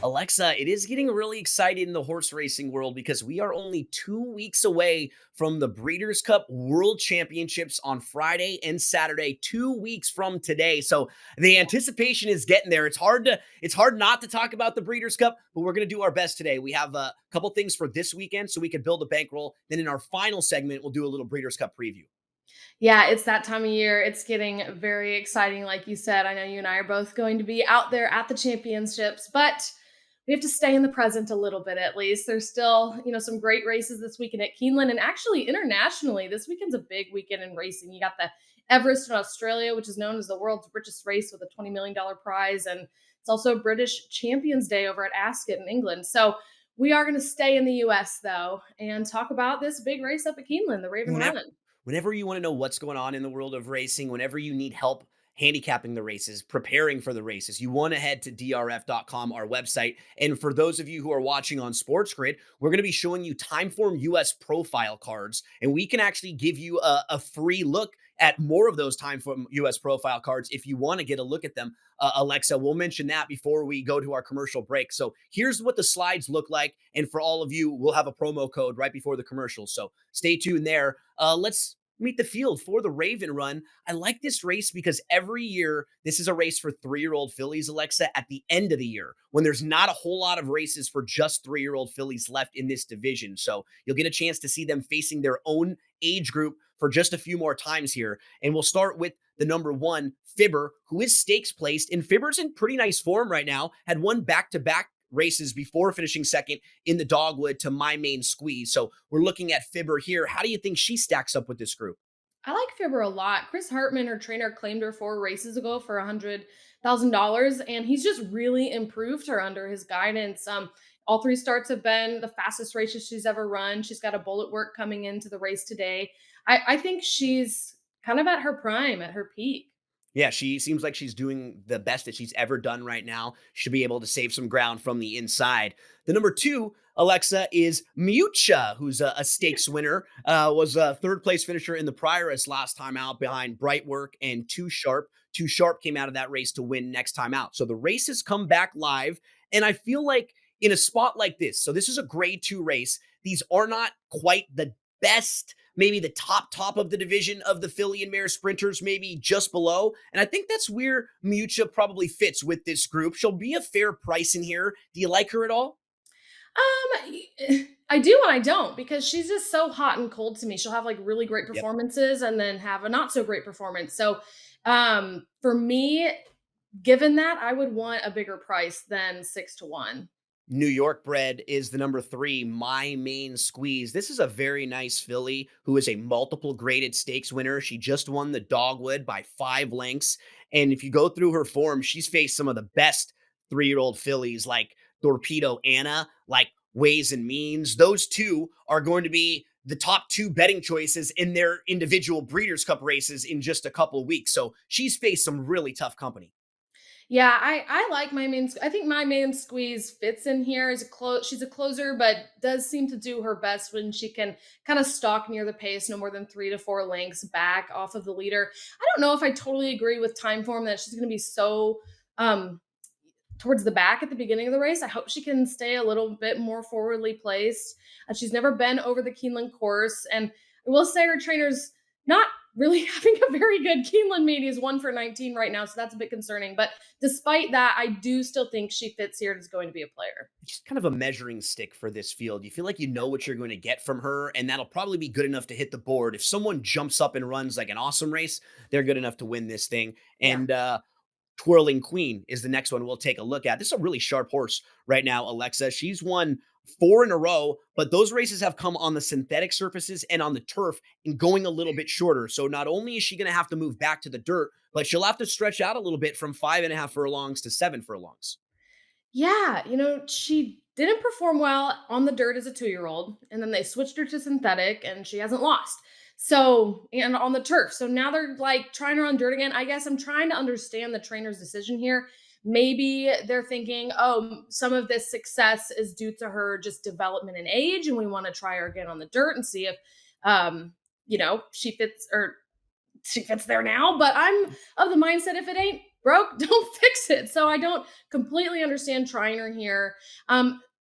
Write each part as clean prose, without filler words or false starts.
Alexa, it is getting really excited in the horse racing world because we are only 2 weeks away from the Breeders' Cup World Championships on Friday and Saturday, 2 weeks from today. So the anticipation is getting there. It's hard not to talk about the Breeders' Cup, but we're going to do our best today. We have a couple things for this weekend so we can build a bankroll. Then in our final segment, we'll do a little Breeders' Cup preview. Yeah, it's that time of year. It's getting very exciting. Like you said, I know you and I are both going to be out there at the championships, but we have to stay in the present a little bit at least. There's still, some great races this weekend at Keeneland and actually internationally. This weekend's a big weekend in racing. You got the Everest in Australia, which is known as the world's richest race with a $20 million prize. And it's also British Champions Day over at Ascot in England. So we are going to stay in the US though and talk about this big race up at Keeneland, the Raven Whenever Run. whenever you wanna know what's going on in the world of racing, whenever you need help handicapping the races, preparing for the races, you wanna head to DRF.com, our website, and for those of you who are watching on SportsGrid, we're gonna be showing you Timeform US profile cards, and we can actually give you a free look at more of those Timeform US profile cards if you wanna get a look at them. Alexa, we'll mention that before we go to our commercial break. So here's what the slides look like, and for all of you, we'll have a promo code right before the commercial, so stay tuned there. Let's meet the field for the Raven Run. I like this race because every year this is a race for 3-year-old fillies, Alexa, at the end of the year when there's not a whole lot of races for just 3-year-old fillies left in this division. So you'll get a chance to see them facing their own age group for just a few more times here. And we'll start with the number one, Fibber, who is stakes placed. And Fibber's in pretty nice form right now, had won back-to-back races before finishing second in the dogwood to My Main Squeeze. So we're looking at Fibber here. How do you think she stacks up with this group? I like Fibber a lot. Chris Hartman, her trainer, claimed her 4 races ago for $100,000, and he's just really improved her under his guidance. All three starts have been the fastest races she's ever run. She's got a bullet work coming into the race today. I think she's kind of at her prime, at her peak. Yeah, she seems like she's doing the best that she's ever done right now. Should be able to save some ground from the inside. The number two, Alexa, is Mucha, who's a stakes winner. Was a third place finisher in the Prioress last time out behind Bright Work and Too Sharp. Too Sharp came out of that race to win next time out. So the race has come back live. And I feel like in a spot like this, so this is a grade two race. These are not quite the best, maybe the top of the division of the filly and mare sprinters, maybe just below. And I think that's where Mucha probably fits with this group. She'll be a fair price in here. Do you like her at all? I do and I don't because she's just so hot and cold to me. She'll have like really great Yep. performances and then have a not so great performance. So, for me, given that, I would want a bigger price than 6 to 1. New York bred is the number three, My Main Squeeze. This is a very nice filly who is a multiple graded stakes winner. She just won the Dogwood by 5 lengths. And if you go through her form, she's faced some of the best 3-year-old fillies like Torpedo Anna, like Ways and Means. Those two are going to be the top two betting choices in their individual Breeders' Cup races in just a couple of weeks. So she's faced some really tough company. Yeah, I like my main. I think my main squeeze fits in here as a close. She's a closer, but does seem to do her best when she can kind of stalk near the pace, no more than 3 to 4 lengths back off of the leader. I don't know if I totally agree with time form that she's going to be so um towards the back at the beginning of the race. I hope she can stay a little bit more forwardly placed. She's never been over the Keeneland course. And I will say her trainer's not really having a very good Keeneland meet. He's 1 for 19 right now. So that's a bit concerning. But despite that, I do still think she fits here and is going to be a player. She's kind of a measuring stick for this field. You feel like you know what you're going to get from her, and that'll probably be good enough to hit the board. If someone jumps up and runs like an awesome race, they're good enough to win this thing. Yeah. And Twirling Queen is the next one we'll take a look at. This is a really sharp horse right now, Alexa. She's won 4 in a row, but those races have come on the synthetic surfaces and on the turf and going a little bit shorter. So not only is she going to have to move back to the dirt, but she'll have to stretch out a little bit from 5.5 furlongs to 7 furlongs. Yeah, she didn't perform well on the dirt as a 2-year-old, and then they switched her to synthetic, and she hasn't lost. So, and on the turf. So now they're like trying to run dirt again. I guess I'm trying to understand the trainer's decision here. Maybe they're thinking, oh, some of this success is due to her just development and age, and we want to try her again on the dirt and see if, she fits or she fits there now. But I'm of the mindset if it ain't broke, don't fix it. So I don't completely understand trying her here.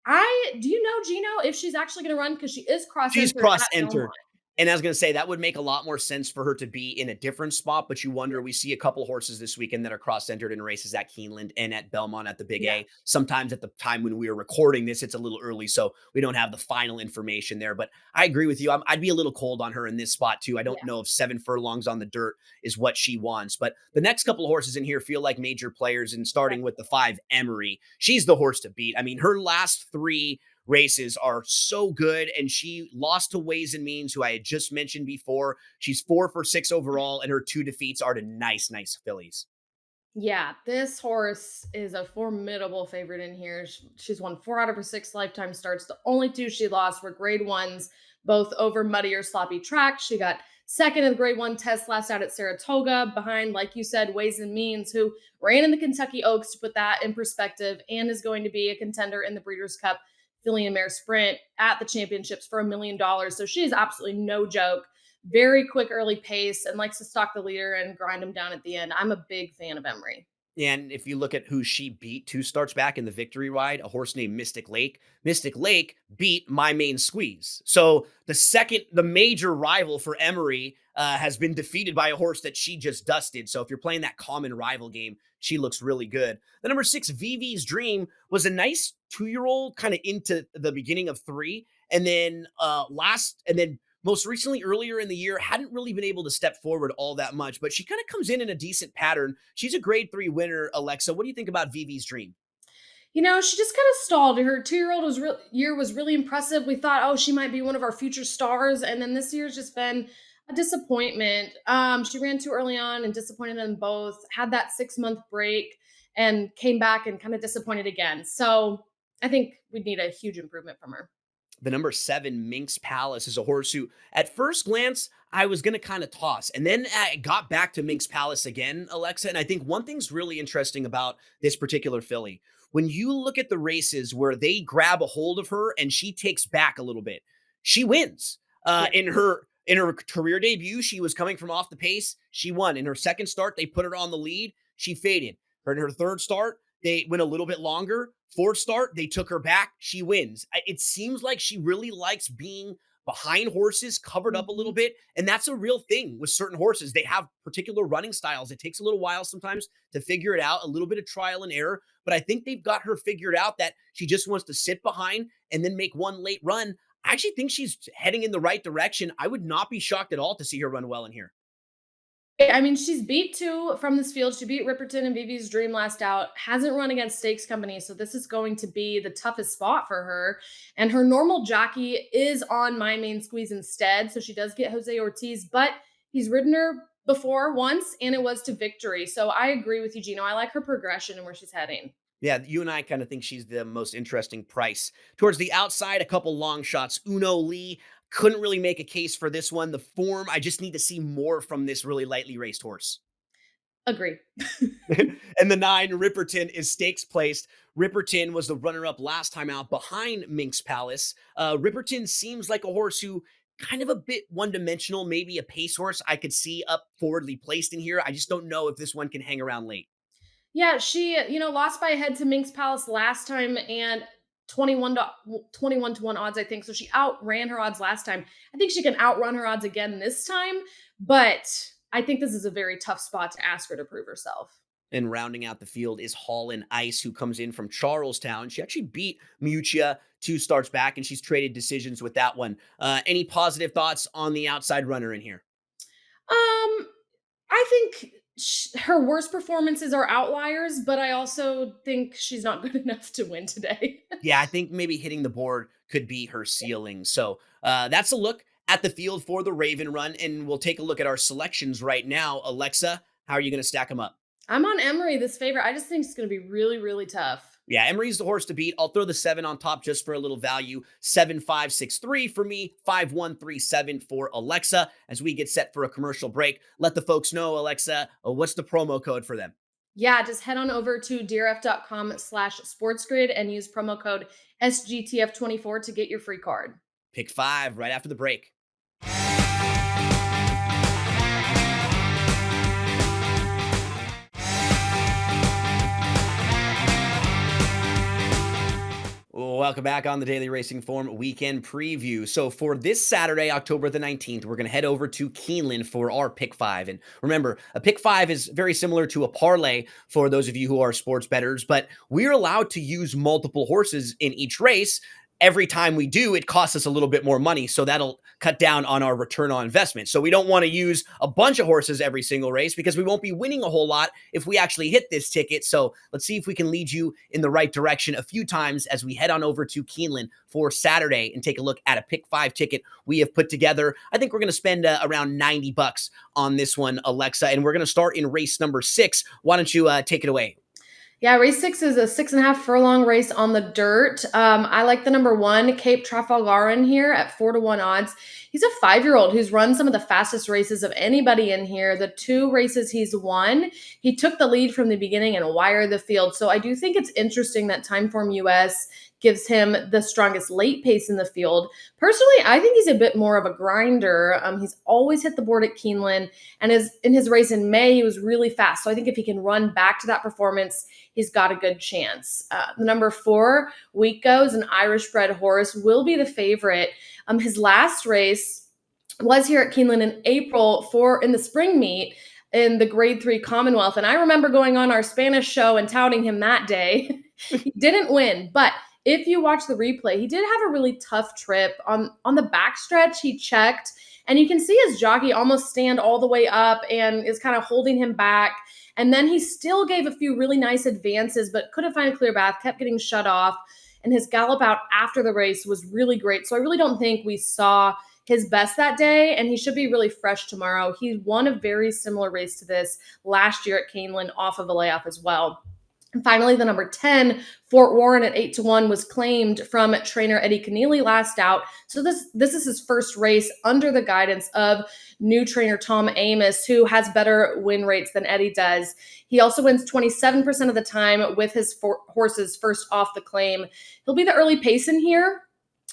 I do you know Gino if she's actually going to run because she is cross She's entered at cross-entered, Belmont. and I was gonna say that would make a lot more sense for her to be in a different spot, but you Yeah, wonder we see a couple horses this weekend that are cross-entered in races at Keeneland and at Belmont at the Big yeah, A. Sometimes at the time when we are recording this, it's a little early, so we don't have the final information there, but I agree with you. I'd be a little cold on her in this spot too. I don't yeah. know if 7 furlongs on the dirt is what she wants, but the next couple of horses in here feel like major players, and starting with the 5, Emery. She's the horse to beat. I mean, her last 3 races are so good. And she lost to Ways and Means, who I had just mentioned before. She's 4 for 6 overall, and her 2 defeats are to nice fillies. Yeah, this horse is a formidable favorite in here. She's won 4 out of her 6 lifetime starts. The only 2 she lost were grade 1s, both over muddy or sloppy tracks. She got second in the grade 1 test last out at Saratoga behind, like you said, Ways and Means, who ran in the Kentucky Oaks, to put that in perspective, and is going to be a contender in the Breeders' Cup Filly and Mare Sprint at the championships for $1 million. So she is absolutely no joke. Very quick early pace and likes to stalk the leader and grind him down at the end. I'm a big fan of Emery. And if you look at who she beat 2 starts back in the victory ride, a horse named Mystic Lake. Mystic Lake beat My Main Squeeze. So the major rival for Emery has been defeated by a horse that she just dusted. So if you're playing that common rival game, she looks really good. The number 6, Vivi's Dream, was a nice 2-year-old kind of into the beginning of 3. And then most recently, earlier in the year, hadn't really been able to step forward all that much, but she kind of comes in a decent pattern. She's a grade 3 winner, Alexa. What do you think about Vivi's Dream? She just kind of stalled. Her 2-year-old year was really impressive. We thought, oh, she might be one of our future stars, and then this year's just been a disappointment. She ran too early on and disappointed in both. Had that 6-month break and came back and kind of disappointed again. So I think we'd need a huge improvement from her. The number 7, Minx Palace, is a horse who, at first glance, I was going to kind of toss. And then I got back to Minx Palace again, Alexa. And I think one thing's really interesting about this particular filly. When you look at the races where they grab a hold of her and she takes back a little bit, she wins. Yeah. In her career debut, she was coming from off the pace. She won. In her second start, they put her on the lead. She faded. In her third start, they went a little bit longer. Fourth start, they took her back. She wins. It seems like she really likes being behind horses, covered up a little Mhm. bit. And that's a real thing with certain horses. They have particular running styles. It takes a little while sometimes to figure it out, a little bit of trial and error. But I think they've got her figured out that she just wants to sit behind and then make one late run. I actually think she's heading in the right direction. I would not be shocked at all to see her run well in here. I mean, she's beat 2 from this field. She beat Ripperton and Vivi's Dream last out. Hasn't run against stakes company, so this is going to be the toughest spot for her. And her normal jockey is on My Main Squeeze instead, so she does get Jose Ortiz, but he's ridden her before once, and it was to victory. So I agree with you, Gino. I like her progression and where she's heading. Yeah, you and I kind of think she's the most interesting price. Towards the outside, a couple long shots. Uno Lee, couldn't really make a case for this one. The form, I just need to see more from this really lightly raced horse. Agree. And the 9, Ripperton, is stakes placed. Ripperton was the runner up last time out behind Minx Palace. Ripperton seems like a horse who kind of a bit one dimensional, maybe a pace horse I could see up forwardly placed in here. I just don't know if this one can hang around late. Yeah, she, lost by a head to Minx Palace last time and 21 to 1 odds, I think. So she outran her odds last time. I think she can outrun her odds again this time, but I think this is a very tough spot to ask her to prove herself. And rounding out the field is Hall and Ice, who comes in from Charlestown. She actually beat Muccia 2 starts back, and she's traded decisions with that one. Any positive thoughts on the outside runner in here? Um, I think her worst performances are outliers, but I also think she's not good enough to win today. Yeah, I think maybe hitting the board could be her ceiling. So that's a look at the field for the Raven run, and we'll take a look at our selections right now. Alexa, how are you going to stack them up? I'm on Emery, this favorite. I just think it's going to be really, really tough. Yeah, Emery's the horse to beat. I'll throw the 7 on top just for a little value. 7-5-6-3 for me, 5-1-3-7 for Alexa. As we get set for a commercial break, let the folks know, Alexa, what's the promo code for them? Yeah, just head on over to drf.com/sportsgrid and use promo code SGTF24 to get your free card. Pick 5 right after the break. welcome back on the Daily Racing Form weekend preview. So for this Saturday, October the 19th, we're going to head over to Keeneland for our pick five. And remember, a pick five is very similar to a parlay for those of you who are sports bettors, but we're allowed to use multiple horses in each race. Every time we do, it costs us a little bit more money. So that'll cut down on our return on investment. So we don't want to use a bunch of horses every single race because we won't be winning a whole lot if we actually hit this ticket. So let's see if we can lead you in the right direction a few times as we head on over to Keeneland for Saturday and take a look at a pick five ticket we have put together. I think we're going to spend around 90 bucks on this one, Alexa, and we're going to start in race number 6. Why don't you take it away? Yeah, race 6 is a 6.5 furlong race on the dirt. I like the number 1, Cape Trafalgar, in here at 4-1 odds. He's a 5-year-old who's run some of the fastest races of anybody in here. The 2 races he's won, he took the lead from the beginning and wired the field. So I do think it's interesting that Timeform US gives him the strongest late pace in the field. Personally, I think he's a bit more of a grinder. He's always hit the board at Keeneland, and in his race in May, he was really fast. So I think if he can run back to that performance, he's got a good chance. The number 4, Week Goes, an Irish bred horse, will be the favorite. His last race was here at Keeneland in April in the spring meet in the Grade 3 Commonwealth. And I remember going on our Spanish show and touting him that day. He didn't win, but if you watch the replay, he did have a really tough trip. On the backstretch, he checked, and you can see his jockey almost stand all the way up and is kind of holding him back. And then he still gave a few really nice advances, but couldn't find a clear path, kept getting shut off. And his gallop out after the race was really great. So I really don't think we saw his best that day, and he should be really fresh tomorrow. He won a very similar race to this last year at Keeneland off of a layoff as well. And finally, the number 10, Fort Warren at 8-1, was claimed from trainer Eddie Keneally last out. So this is his first race under the guidance of new trainer Tom Amos, who has better win rates than Eddie does. He also wins 27% of the time with his horses first off the claim. He'll be the early pace in here,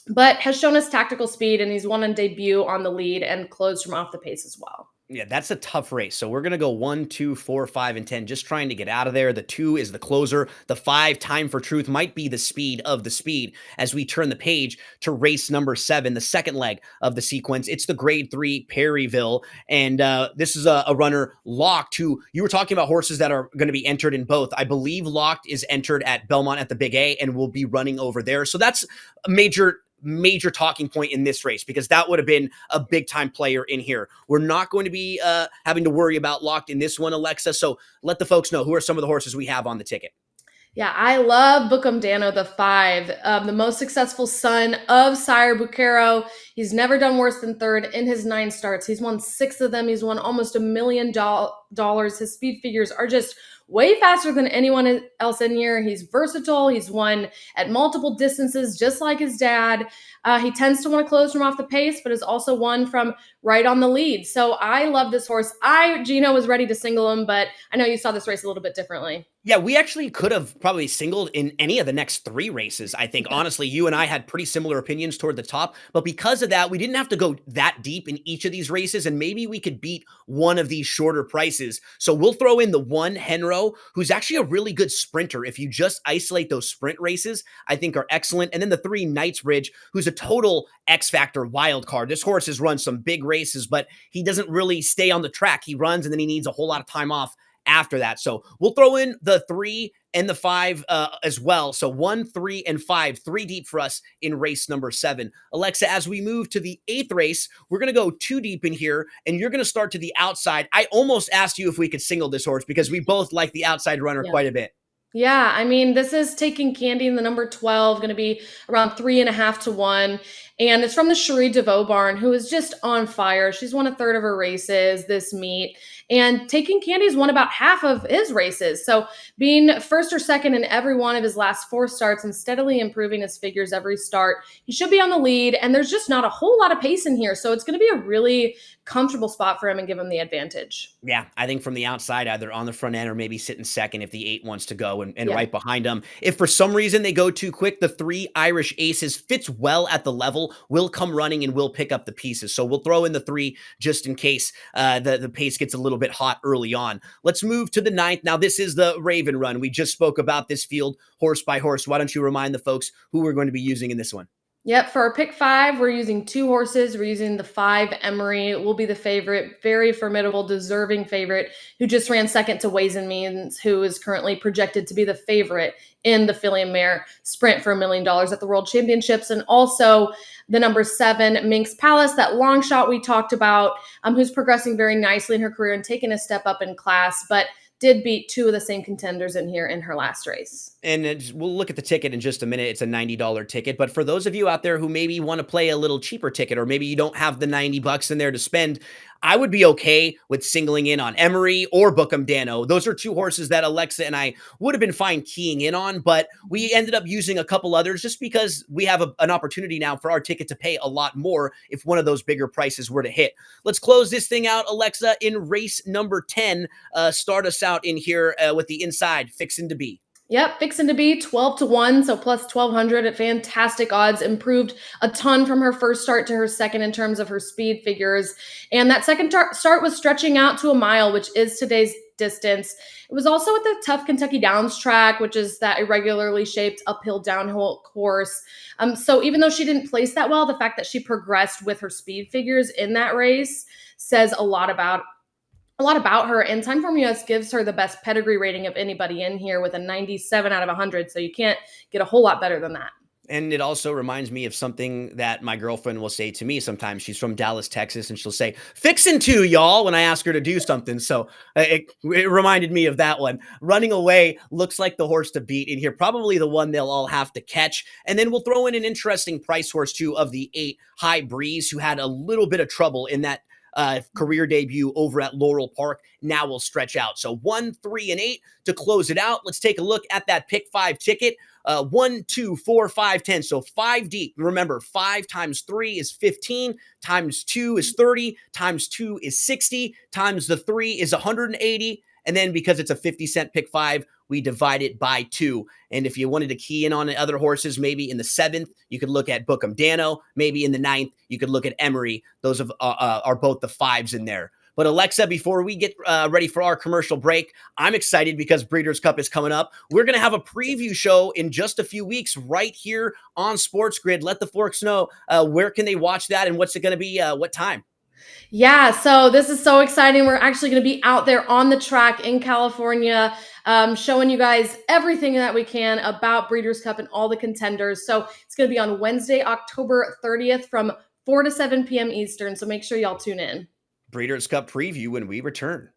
but has shown his tactical speed, and he's won on debut on the lead and closed from off the pace as well. Yeah, that's a tough race. So we're going to go 1, 2, 4, 5, and 10, just trying to get out of there. The 2 is the closer. The 5, Time for Truth, might be the speed of the speed as we turn the page to race number 7, the second leg of the sequence. It's the Grade 3 Perryville. And this is a runner, Locked, who you were talking about horses that are going to be entered in both. I believe Locked is entered at Belmont at the Big A and will be running over there. So that's a major talking point in this race, because that would have been a big time player in here. We're not going to be having to worry about Locked in this one, Alexa. So let the folks know, who are some of the horses we have on the ticket. Yeah, I love Bookham Dano, the 5, the most successful son of Sire Buccola. He's never done worse than third in his 9 starts. He's won 6 of them. He's won almost $1 million. His speed figures are just way faster than anyone else in here. He's versatile. He's won at multiple distances, just like his dad. He tends to want to close from off the pace, but has also won from right on the lead. So I love this horse. Gino, was ready to single him, but I know you saw this race a little bit differently. Yeah, we actually could have probably singled in any of the next 3 races. I think, honestly, you and I had pretty similar opinions toward the top, but because of that, we didn't have to go that deep in each of these races, and maybe we could beat one of these shorter prices. So we'll throw in the 1, Henro, who's actually a really good sprinter. If you just isolate those sprint races, I think are excellent. And then the 3, Knightsbridge, who's a total X Factor wild card. This horse has run some big races, but he doesn't really stay on the track. He runs and then he needs a whole lot of time off after that. So we'll throw in the 3 and the 5 as well. So 1, 3, and 5, 3 deep for us in race number 7. Alexa, as we move to the 8th race, we're going to go 2 deep in here, and you're going to start to the outside. I almost asked you if we could single this horse because we both like the outside runner quite a bit. Yeah, I mean, this is Taking Candy in the number 12, going to be around 3.5-1. And it's from the Cherie DeVoe barn, who is just on fire. She's won 1/3 of her races this meet. And Taking Candy's won about half of his races. So being first or second in every one of his last 4 starts and steadily improving his figures every start, he should be on the lead. And there's just not a whole lot of pace in here. So it's going to be a really comfortable spot for him and give him the advantage. Yeah, I think from the outside, either on the front end or maybe sitting second if the 8 wants to go, and right behind him. If for some reason they go too quick, the 3, Irish Aces, fits well at the level will come running and will pick up the pieces. So we'll throw in the 3 just in case the pace gets a little bit hot early on. Let's move to the 9th. Now, this is the Raven run. We just spoke about this field horse by horse. Why don't you remind the folks who we're going to be using in this one? Yep, for our pick 5, we're using 2 horses. We're using the 5 Emery, will be the favorite, very formidable, deserving favorite, who just ran second to Ways and Means, who is currently projected to be the favorite in the filly and mare sprint for $1 million at the World Championships. And also the number 7, Minx Palace, that long shot we talked about, who's progressing very nicely in her career and taking a step up in class, but did beat 2 of the same contenders in here in her last race. And we'll look at the ticket in just a minute. It's a $90 ticket. But for those of you out there who maybe want to play a little cheaper ticket, or maybe you don't have the 90 bucks in there to spend, I would be okay with singling in on Emery or Bookham Dano. Those are 2 horses that Alexa and I would have been fine keying in on, but we ended up using a couple others just because we have an opportunity now for our ticket to pay a lot more if one of those bigger prices were to hit. Let's close this thing out, Alexa, in race number 10. Start us out in here with the inside, fixing to be. Yep, fixing to be 12-1, so plus 1,200 at fantastic odds. Improved a ton from her first start to her second in terms of her speed figures. And that second start was stretching out to a mile, which is today's distance. It was also at the tough Kentucky Downs track, which is that irregularly shaped uphill downhill course. So even though she didn't place that well, the fact that she progressed with her speed figures in that race says a lot about her, and Timeform US gives her the best pedigree rating of anybody in here with a 97 out of 100, so you can't get a whole lot better than that. And it also reminds me of something that my girlfriend will say to me sometimes. She's from Dallas, Texas, and she'll say, "Fixin' to, y'all," when I ask her to do something. So it reminded me of that one. Running Away looks like the horse to beat in here, probably the one they'll all have to catch. And then we'll throw in an interesting price horse, too, of the 8, High Breeze, who had a little bit of trouble in that career debut over at Laurel Park. Now we'll stretch out. So 1, 3, and 8 to close it out. Let's take a look at that pick 5 ticket. 1, 2, 4, 5, 10. So 5 deep. Remember, 5 times 3 is 15, times 2 is 30, times 2 is 60, times the 3 is 180. And then because it's a 50-cent pick 5, we divide it by 2. And if you wanted to key in on other horses, maybe in the 7th, you could look at Bookham Dano. Maybe in the 9th, you could look at Emery. Those are both the 5s in there. But Alexa, before we get ready for our commercial break, I'm excited because Breeders' Cup is coming up. We're going to have a preview show in just a few weeks right here on SportsGrid. Let the folks know where can they watch that and what's it going to be, what time? Yeah, so this is so exciting. We're actually going to be out there on the track in California, showing you guys everything that we can about Breeders' Cup and all the contenders. So it's going to be on Wednesday, October 30th from 4 to 7 p.m. Eastern. So make sure y'all tune in. Breeders' Cup preview when we return.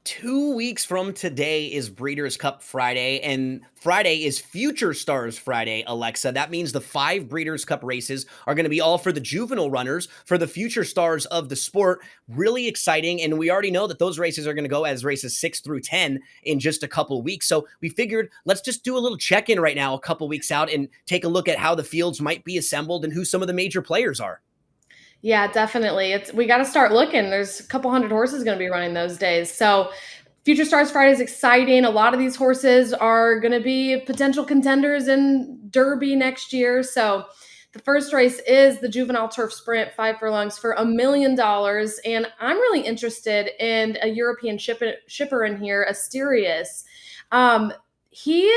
2 weeks from today is Breeders' Cup Friday, and Friday is Future Stars Friday, Alexa. That means the 5 Breeders' Cup races are going to be all for the juvenile runners, for the future stars of the sport. Really exciting, and we already know that those races are going to go as races 6 through 10 in just a couple of weeks. So we figured let's just do a little check-in right now, a couple weeks out, and take a look at how the fields might be assembled and who some of the major players are. Yeah, definitely. We got to start looking. There's a couple hundred horses going to be running those days. So Future Stars Friday is exciting. A lot of these horses are going to be potential contenders in Derby next year. So the first race is the Juvenile Turf Sprint, 5 furlongs for $1 million. And I'm really interested in a European shipper in here, Asterius. He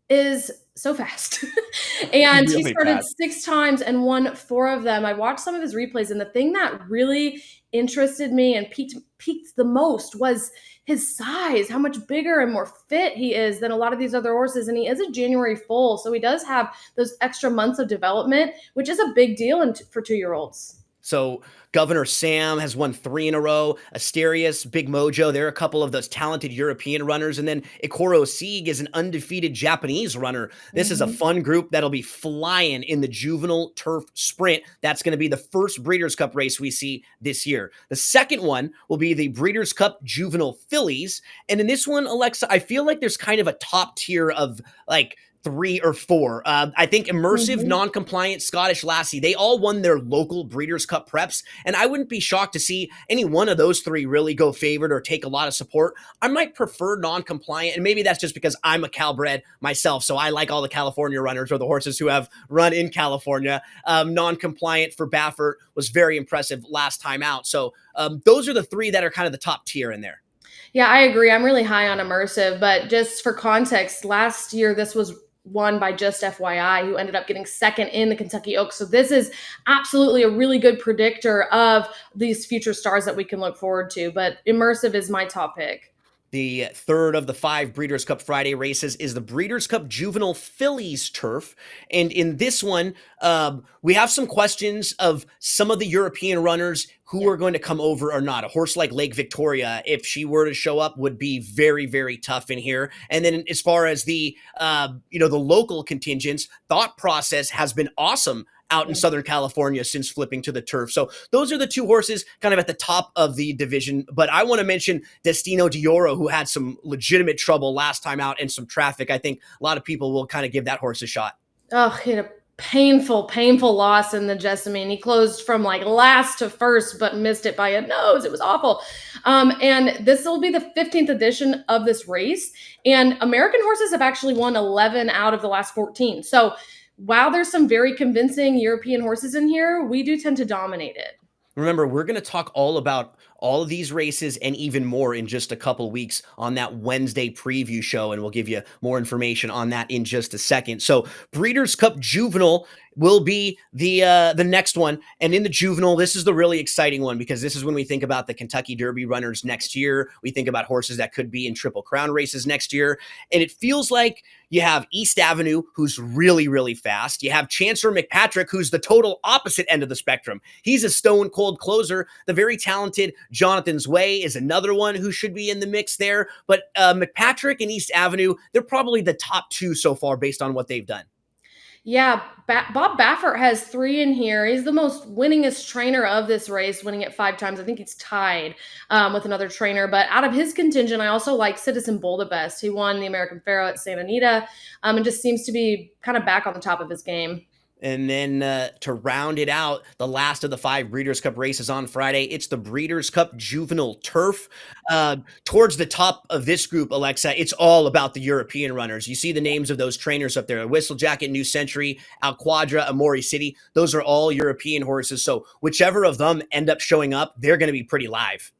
is so fast. And he Really started fast. 6 times and won 4 of them. I watched some of his replays, and the thing that really interested me and piqued the most was his size, how much bigger and more fit he is than a lot of these other horses. And he is a January foal, so he does have those extra months of development, which is a big deal for 2-year-olds. So Governor Sam has won 3 in a row. Asterius, Big Mojo, they're a couple of those talented European runners. And then Ikoro Sieg is an undefeated Japanese runner. This is a fun group that'll be flying in the Juvenile Turf Sprint. That's going to be the first Breeders' Cup race we see this year. The second one will be the Breeders' Cup Juvenile Fillies. And in this one, Alexa, I feel like there's kind of a top tier of like three or four. I think Immersive, Mhm. Non-Compliant, Scottish Lassie, they all won their local Breeders' Cup preps, and I wouldn't be shocked to see any one of those three really go favored or take a lot of support. I might prefer Non-Compliant, and maybe that's just because I'm a Calbred myself, so I like all the California runners or the horses who have run in California. Non-Compliant for Baffert was very impressive last time out. So those are the three that are kind of the top tier in there. Yeah, I agree. I'm really high on Immersive, but just for context, last year this was won by Just FYI, who ended up getting second in the Kentucky Oaks. So this is absolutely a really good predictor of these future stars that we can look forward to. But Immersive is my top pick. The third of the 5 Breeders' Cup Friday races is the Breeders' Cup Juvenile Fillies Turf. And in this one, we have some questions of some of the European runners who Yeah. are going to come over or not. A horse like Lake Victoria, if she were to show up, would be very, very tough in here. And then as far as the local contingents, Thought Process has been awesome out in Yeah. Southern California since flipping to the turf. So those are the two horses kind of at the top of the division. But I want to mention Destino Dioro, who had some legitimate trouble last time out and some traffic. I think a lot of people will kind of give that horse a shot. Oh, he had a painful loss in the Jessamine. He closed from like last to first, but missed it by a nose. It was awful. And this will be the 15th edition of this race. And American horses have actually won 11 out of the last 14. So while there's some very convincing European horses in here, we do tend to dominate it. Remember, we're going to talk all about all of these races and even more in just a couple weeks on that Wednesday preview show, and we'll give you more information on that in just a second. So, Breeders' Cup Juvenile will be the next one, and in the Juvenile, this is the really exciting one because this is when we think about the Kentucky Derby runners next year. We think about horses that could be in Triple Crown races next year, and it feels like you have East Avenue, who's really, really fast. You have Chancellor McPatrick, who's the total opposite end of the spectrum. He's a stone cold closer. The very talented Jonathan's Way is another one who should be in the mix there. But McPatrick and East Avenue, they're probably the top two so far based on what they've done. Yeah, Bob Baffert has 3 in here. He's the most winningest trainer of this race, winning it 5 times. I think he's tied with another trainer. But out of his contingent, I also like Citizen Bull the best. He won the American Pharoah at Santa Anita and just seems to be kind of back on the top of his game. And then to round it out, the last of the 5 Breeders' Cup races on Friday, it's the Breeders' Cup Juvenile Turf. Towards the top of this group, Alexa, it's all about the European runners. You see the names of those trainers up there: Whistlejacket, New Century, Alquadra, Amori City. Those are all European horses. So whichever of them end up showing up, they're going to be pretty live.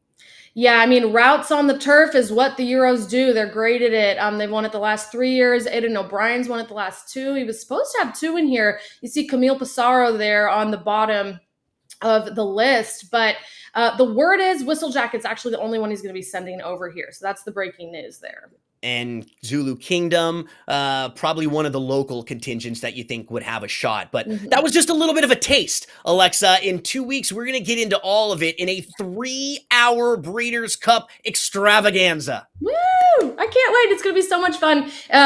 Yeah, I mean, routes on the turf is what the Euros do. They're great at it. They've won it the last 3 years. Aidan O'Brien's won it the last 2. He was supposed to have 2 in here. You see Camille Pissarro there on the bottom of the list, but the word is Whistlejacket's actually the only one he's going to be sending over here. So that's the breaking news there. And Zulu Kingdom, probably one of the local contingents that you think would have a shot. But that was just a little bit of a taste, Alexa. In 2 weeks, we're going to get into all of it in a 3-hour Breeders' Cup extravaganza. Woo! I can't wait. It's going to be so much fun.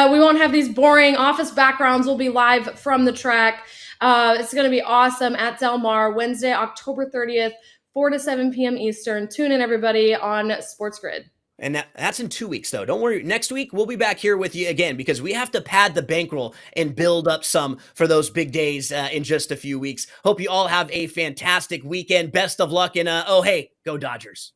We won't have these boring office backgrounds. We'll be live from the track. It's going to be awesome at Del Mar, Wednesday, October 30th, 4 to 7 p.m. Eastern. Tune in, everybody, on SportsGrid. And that's in 2 weeks, though. Don't worry. Next week, we'll be back here with you again because we have to pad the bankroll and build up some for those big days in just a few weeks. Hope you all have a fantastic weekend. Best of luck. And, oh, hey, go Dodgers.